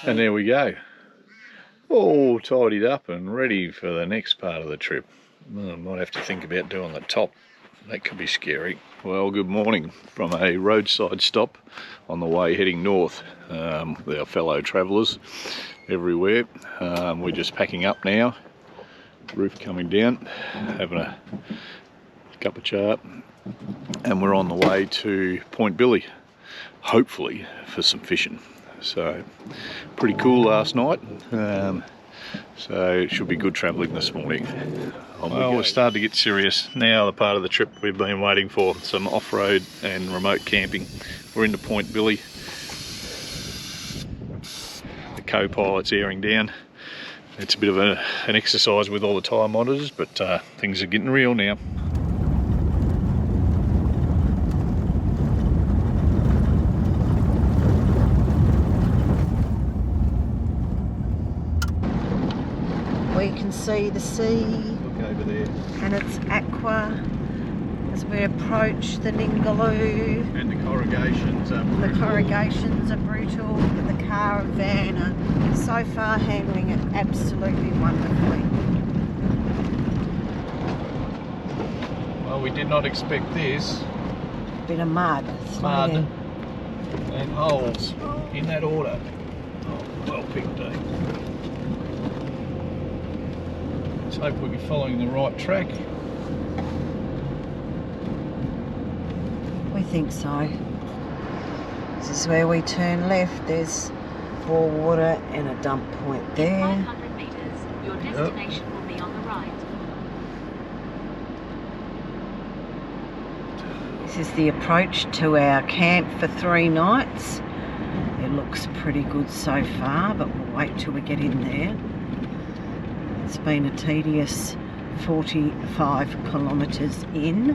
And there we go. All tidied up and ready for the next part of the trip. Well, I might have to think about doing the top. That could be scary. Well, good morning from a roadside stop on the way heading north with our fellow travellers everywhere. We're just packing up now. Roof coming down, having a cup of char, and we're on the way to Point Billie, hopefully for some fishing. So pretty cool last night, so it should be good travelling this morning. Well, we're starting to get serious now, the part of the trip we've been waiting for, some off-road and remote camping. We're into Point Billie. The co-pilot's airing down. It's a bit of an exercise with all the tyre monitors, but things are getting real now. We can see the sea. Look over there. And it's aqua as we approach the Ningaloo. And the corrugations are brutal. The corrugations are brutal, but the car and van are so far handling it absolutely wonderfully. Well, we did not expect this. Bit of mud. Mud and holes in that order. Oh, well picked, eh? Let's hope we'll be following the right track. We think so. This is where we turn left. There's bore water and a dump point there. 500 metres, your destination will be on the right. This is the approach to our camp for 3 nights. It looks pretty good so far, but we'll wait till we get in there. It's been a tedious 45 kilometres in,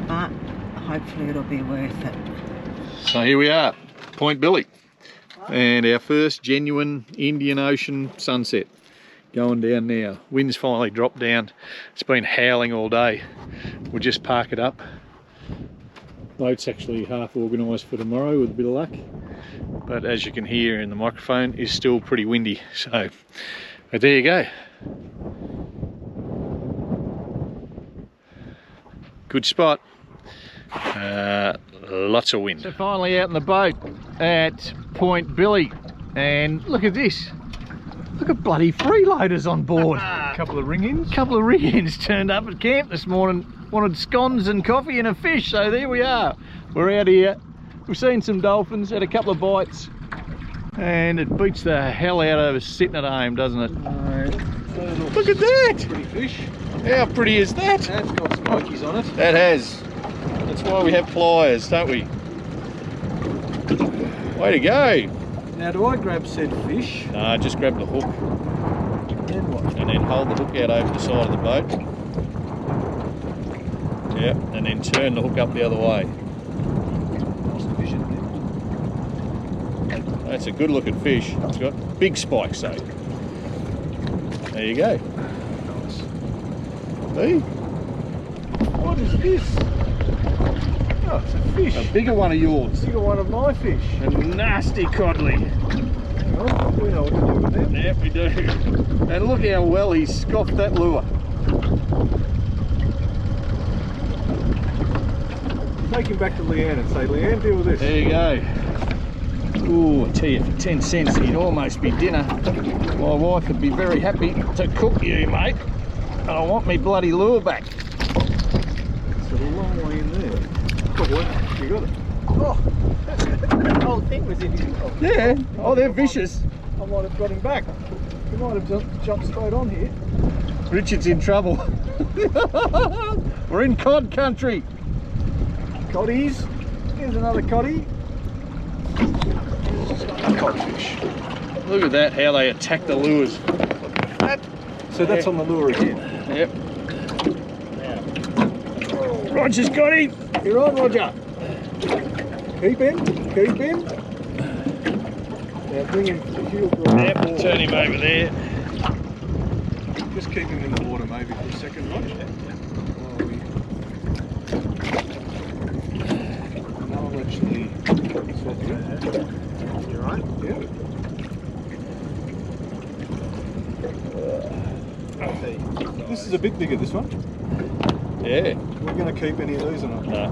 but hopefully it'll be worth it. So here we are, Point Billie, and our first genuine Indian Ocean sunset going down now. Wind's finally dropped down. It's been howling all day. We'll just park it up. Boat's actually half organised for tomorrow with a bit of luck, but as you can hear in the microphone, it's still pretty windy. So, but there you go. Good spot. Lots of wind. So finally out in the boat at Point Billie, and look at this. Look at bloody freeloaders on board. A couple of ring-ins. Couple of ring-ins turned up at camp this morning. Wanted scones and coffee and a fish, so there we are. We're out here. We've seen some dolphins, had a couple of bites, and it beats the hell out of us sitting at home, doesn't it? Look at that! Pretty fish. How pretty is that? That's got spikies on it. That has. That's why we have pliers, don't we? Way to go! Now, do I grab said fish? No, just grab the hook. Then what? And then hold the hook out over the side of the boat. Yeah, and then turn the hook up the other way. What's the fish in there? That's a good looking fish. It's got big spikes though. There you go. Nice. See? What is this? Oh, it's a fish. A bigger one of yours. Bigger one of my fish. A nasty codley. Hang on, we know what to do with them. Yep, we do. And look how well he scoffed that lure. Take him back to Leanne and say, Leanne, deal with this. There you go. Ooh, I tell you, for 10 cents he'd almost be dinner. My wife would be very happy to cook you, mate. And I want me bloody lure back. It's a long way in there. Oh, what? You got it. Oh, that whole thing was in his mouth. Yeah. Oh, they're vicious. I might have got him back. He might have jumped straight on here. Richard's in trouble. We're in cod country. Coddies. Here's another coddy. Codfish. Look at that, how they attack the lures. So that's on the lure again. Yep. Roger, Scotty. You're on, Roger. Keep in. Keep in. Now bring him to the heel. Yep, turn him over there. Just keep him in the water maybe for a second, Roger. I'll actually You right? Yeah. This is a bit bigger, this one. Yeah. We're going to keep any of these or not? No.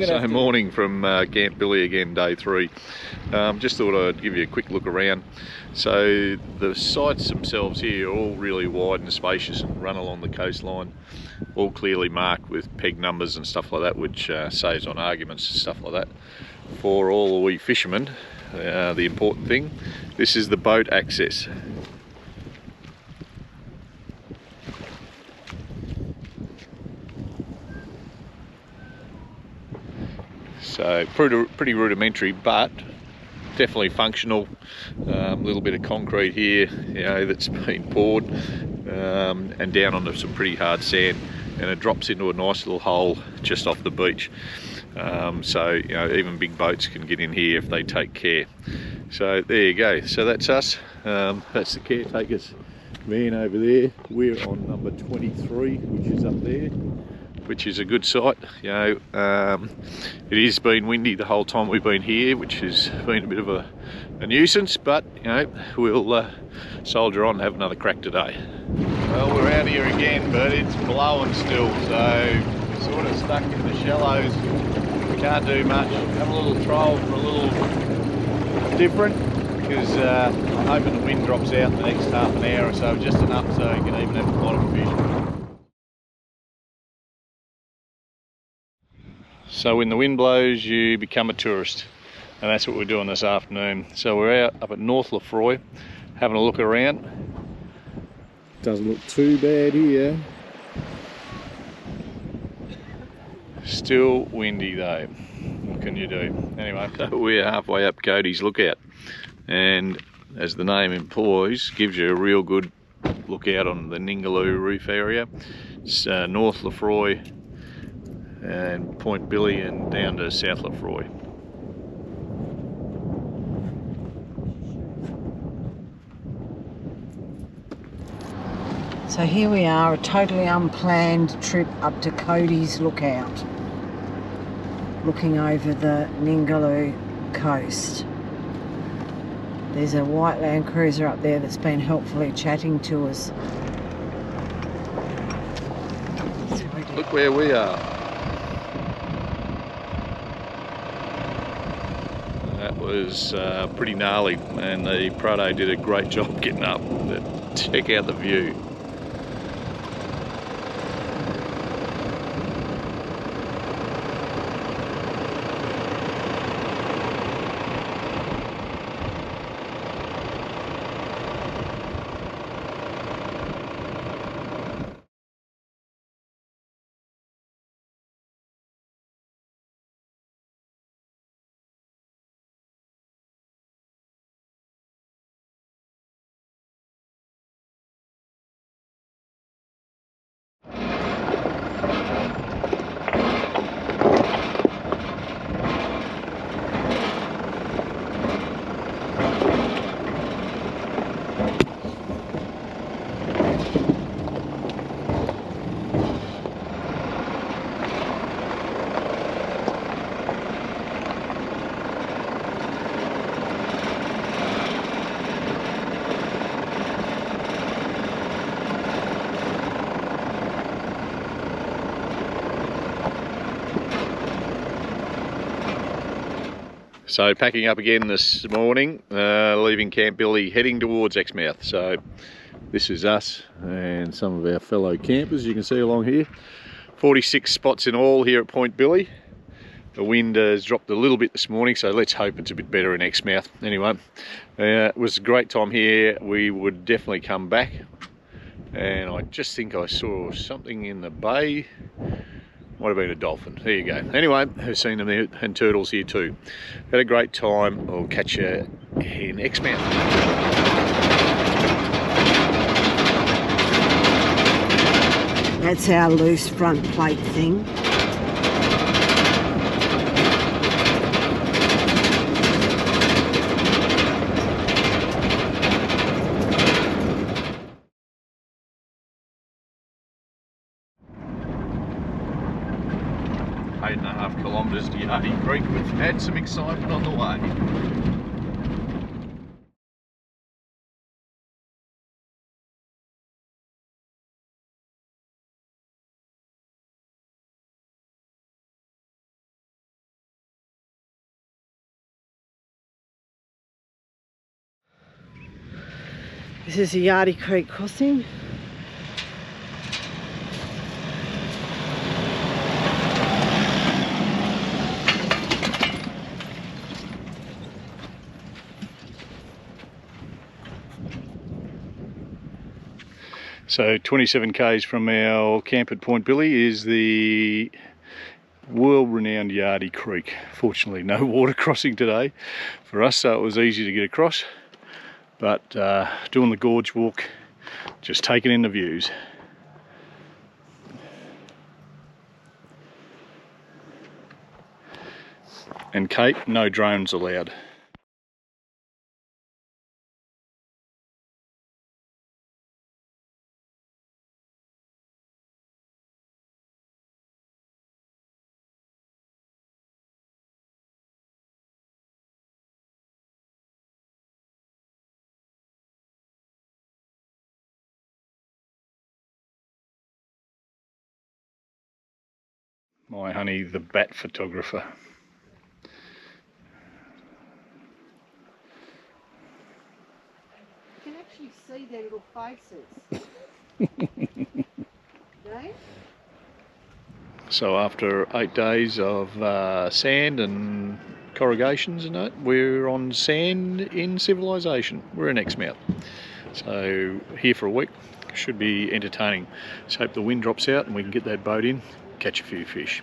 So morning from Point Billie again, day 3. Just thought I'd give you a quick look around. So the sites themselves here are all really wide and spacious and run along the coastline, all clearly marked with peg numbers and stuff like that, which saves on arguments and stuff like that. For all the wee fishermen, the important thing, this is the boat access. So pretty rudimentary, but definitely functional. Little bit of concrete here, you know, that's been poured and down onto some pretty hard sand, and it drops into a nice little hole just off the beach. So you know, even big boats can get in here if they take care. So there you go. So that's us. That's the caretaker's van over there. We're on number 23, which is up there, which is a good site. You know, it has been windy the whole time we've been here, which has been a bit of a nuisance, but you know, we'll soldier on and have another crack today. Well, we're out here again, but it's blowing still, so we're sort of stuck in the shallows. We can't do much. Have a little troll for a little different, because I'm hoping the wind drops out in the next half an hour or so, just enough so you can even have a bottom fish. So when the wind blows, you become a tourist, and that's what we're doing this afternoon. So we're out up at North Lefroy, having a look around. Doesn't look too bad here. Still windy though, what can you do? Anyway, so we're halfway up Cody's lookout, and as the name implies, gives you a real good lookout on the Ningaloo reef area. It's North Lefroy and Point Billie and down to South Lefroy. So here we are, a totally unplanned trip up to Cody's lookout, looking over the Ningaloo coast. There's a white Land Cruiser up there that's been helpfully chatting to us. Look where we are. That was pretty gnarly, and the Prado did a great job getting up. But check out the view. So packing up again this morning, leaving Point Billie, heading towards Exmouth. So this is us and some of our fellow campers, you can see along here. 46 spots in all here at Point Billie. The wind has dropped a little bit this morning, so let's hope it's a bit better in Exmouth. Anyway, it was a great time here. We would definitely come back. And I just think I saw something in the bay. Might have been a dolphin. There you go. Anyway, I've seen them there, and turtles here too. Had a great time. I'll catch you in Exmouth. That's our loose front plate thing. Yardie Creek. We've had some excitement on the way. This is the Yardie Creek crossing. So 27 k's from our camp at Point Billie is the world-renowned Yardie Creek. Fortunately no water crossing today for us, so it was easy to get across, but doing the gorge walk, just taking in the views. And Kate, no drones allowed. My honey, the bat photographer. You can actually see their little faces. Okay? So after 8 days of sand and corrugations and that, we're on sand in civilization. We're in Exmouth. So here for a week, should be entertaining. Just hope the wind drops out and we can get that boat in, catch a few fish.